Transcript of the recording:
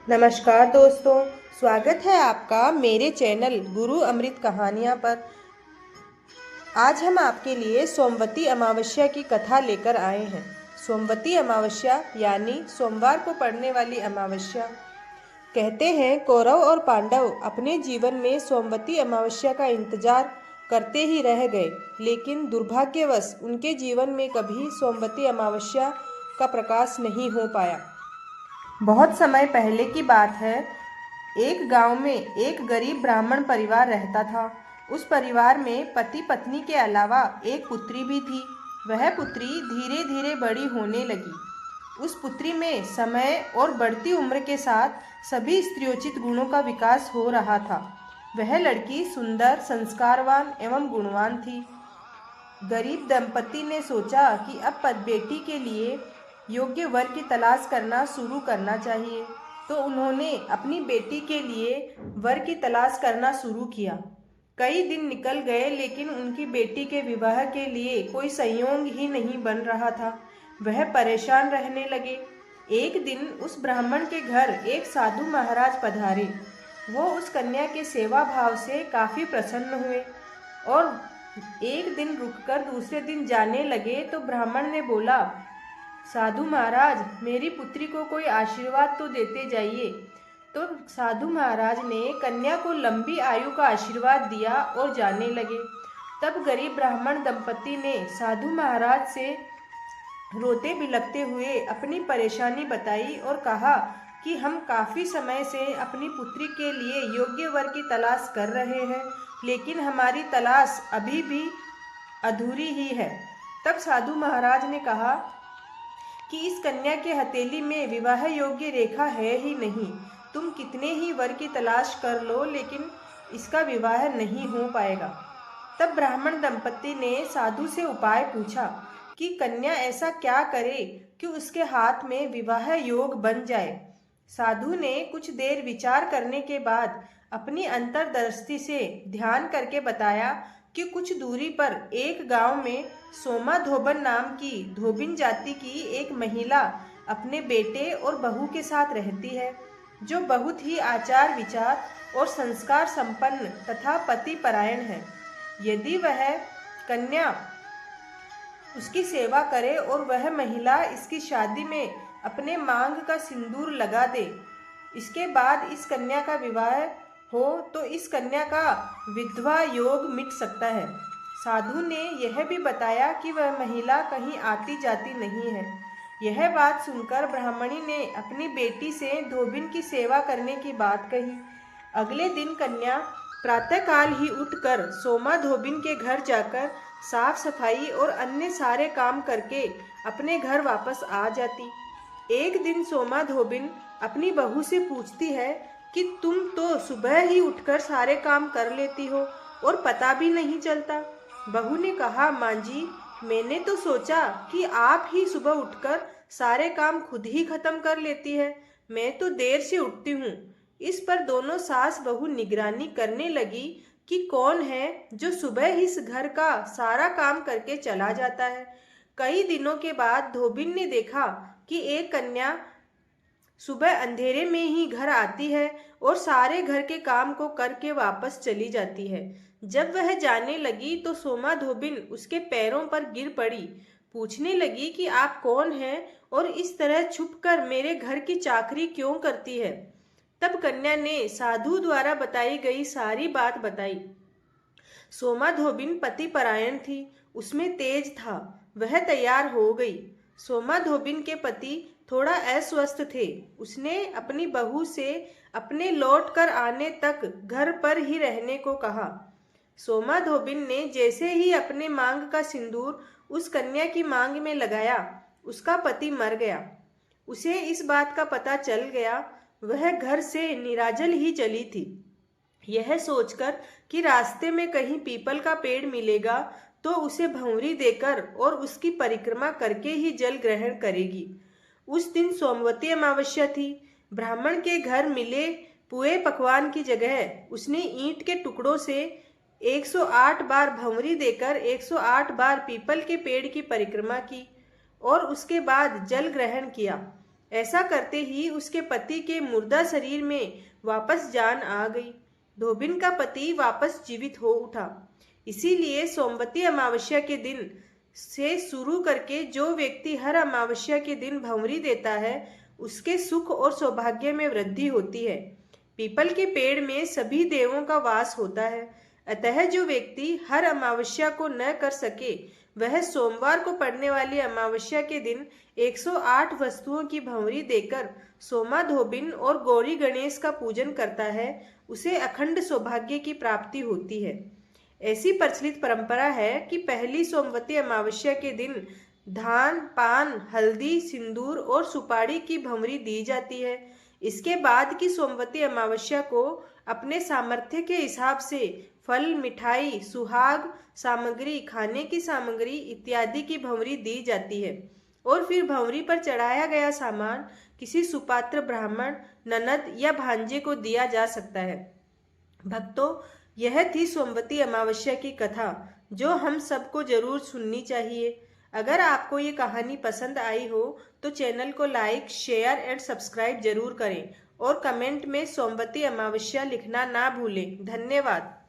नमस्कार दोस्तों, स्वागत है आपका मेरे चैनल गुरु अमृत कहानियाँ पर। आज हम आपके लिए सोमवती अमावस्या की कथा लेकर आए हैं। सोमवती अमावस्या यानी सोमवार को पड़ने वाली अमावस्या। कहते हैं कौरव और पांडव अपने जीवन में सोमवती अमावस्या का इंतजार करते ही रह गए, लेकिन दुर्भाग्यवश उनके जीवन में कभी सोमवती अमावस्या का प्रकाश नहीं हो पाया। बहुत समय पहले की बात है। एक गांव में एक गरीब ब्राह्मण परिवार रहता था। उस परिवार में पति पत्नी के अलावा एक पुत्री भी थी। वह पुत्री धीरे धीरे बड़ी होने लगी। उस पुत्री में समय और बढ़ती उम्र के साथ सभी स्त्रियोचित गुणों का विकास हो रहा था। वह लड़की सुंदर, संस्कारवान एवं गुणवान थी। गरीब दंपति ने सोचा कि अब बेटी के लिए योग्य वर की तलाश करना शुरू करना चाहिए, तो उन्होंने अपनी बेटी के लिए वर की तलाश करना शुरू किया। कई दिन निकल गए, लेकिन उनकी बेटी के विवाह के लिए कोई संयोग ही नहीं बन रहा था। वह परेशान रहने लगे। एक दिन उस ब्राह्मण के घर एक साधु महाराज पधारे। वो उस कन्या के सेवा भाव से काफ़ी प्रसन्न हुए और एक दिन रुककर दूसरे दिन जाने लगे। तो ब्राह्मण ने बोला, साधु महाराज, मेरी पुत्री को कोई आशीर्वाद तो देते जाइए। तो साधु महाराज ने कन्या को लंबी आयु का आशीर्वाद दिया और जाने लगे। तब गरीब ब्राह्मण दंपति ने साधु महाराज से रोते बिलखते हुए अपनी परेशानी बताई और कहा कि हम काफ़ी समय से अपनी पुत्री के लिए योग्य वर की तलाश कर रहे हैं, लेकिन हमारी तलाश अभी भी अधूरी ही है। तब साधु महाराज ने कहा कि इस कन्या के हथेली में विवाह योग्य रेखा है ही नहीं। तुम कितने ही वर की तलाश कर लो, लेकिन इसका विवाह नहीं हो पाएगा। तब ब्राह्मण दंपति ने साधु से उपाय पूछा कि कन्या ऐसा क्या करे कि उसके हाथ में विवाह योग बन जाए। साधु ने कुछ देर विचार करने के बाद अपनी अंतर्दृष्टि से ध्यान करके बताया कि कुछ दूरी पर एक गांव में सोमा धोबन नाम की धोबिन जाति की एक महिला अपने बेटे और बहू के साथ रहती है, जो बहुत ही आचार विचार और संस्कार संपन्न तथा पति परायण है। यदि वह कन्या उसकी सेवा करे और वह महिला इसकी शादी में अपने मांग का सिंदूर लगा दे, इसके बाद इस कन्या का विवाह हो तो इस कन्या का विधवा योग मिट सकता है। साधु ने यह भी बताया कि वह महिला कहीं आती जाती नहीं है। यह बात सुनकर ब्राह्मणी ने अपनी बेटी से धोबिन की सेवा करने की बात कही। अगले दिन कन्या प्रातःकाल ही उठकर सोमा धोबिन के घर जाकर साफ सफाई और अन्य सारे काम करके अपने घर वापस आ जाती। एक दिन सोमा धोबिन अपनी बहू से पूछती है कि तुम तो सुबह ही उठकर सारे काम कर लेती हो और पता भी नहीं चलता। बहू ने कहा, माँ जी, मैंने तो सोचा कि आप ही सुबह उठकर सारे काम खुद ही खत्म कर लेती है। मैं तो देर से उठती हूँ। इस पर दोनों सास बहू निगरानी करने लगी कि कौन है जो सुबह ही इस घर का सारा काम करके चला जाता है। कई दिनों के बाद धोबिन ने देखा कि एक कन्या सुबह अंधेरे में ही घर आती है और सारे घर के काम को करके वापस चली जाती है। जब वह जाने लगी तो सोमा धोबिन उसके पैरों पर गिर पड़ी। पूछने लगी कि आप कौन हैं और इस तरह छुपकर मेरे घर की चाकरी क्यों करती है। तब कन्या ने साधु द्वारा बताई गई सारी बात बताई। सोमा धोबिन पति परायण थी, उसमें तेज था। वह तैयार हो गई। सोमा धोबिन के पति थोड़ा अस्वस्थ थे। उसने अपनी बहू से अपने लौट कर आने तक घर पर ही रहने को कहा। सोमा धोबिन ने जैसे ही अपने मांग का सिंदूर उस कन्या की मांग में लगाया, उसका पति मर गया। उसे इस बात का पता चल गया। वह घर से निराजल ही चली थी। यह सोचकर कि रास्ते में कहीं पीपल का पेड़ मिलेगा तो उसे भंवरी देकर और उसकी परिक्रमा करके ही जल ग्रहण करेगी। उस दिन सोमवती अमावस्या थी। ब्राह्मण के घर मिले पुए पकवान की जगह उसने ईंट के टुकड़ों से 108 बार भंवरी देकर 108 बार पीपल के पेड़ की परिक्रमा की और उसके बाद जल ग्रहण किया। ऐसा करते ही उसके पति के मुर्दा शरीर में वापस जान आ गई। धोबिन का पति वापस जीवित हो उठा। इसीलिए सोमवती अमावस्या के दिन से शुरू करके जो व्यक्ति हर अमावस्या के दिन भंवरी देता है उसके सुख और सौभाग्य में वृद्धि होती है। पीपल के पेड़ में सभी देवों का वास होता है, अतः जो व्यक्ति हर अमावस्या को न कर सके वह सोमवार को पड़ने वाली अमावस्या के दिन 108 वस्तुओं की भंवरी देकर सोमा धोबिन और गौरी गणेश का पूजन करता है, उसे अखंड सौभाग्य की प्राप्ति होती है। ऐसी प्रचलित परंपरा है कि पहली सोमवती अमावस्या के दिन धान, पान, हल्दी, सिंदूर और सुपारी की भंवरी दी जाती है। इसके बाद की सोमवती अमावस्या को अपने सामर्थ्य के हिसाब से फल, मिठाई, सुहाग सामग्री, खाने की सामग्री इत्यादि की भंवरी दी जाती है और फिर भंवरी पर चढ़ाया गया सामान किसी सुपात्र ब्राह्मण, ननद या भांजे को दिया जा सकता है। भक्तों, यह थी सोमवती अमावस्या की कथा जो हम सबको जरूर सुननी चाहिए। अगर आपको ये कहानी पसंद आई हो तो चैनल को लाइक, शेयर एंड सब्सक्राइब जरूर करें और कमेंट में सोमवती अमावस्या लिखना ना भूलें। धन्यवाद।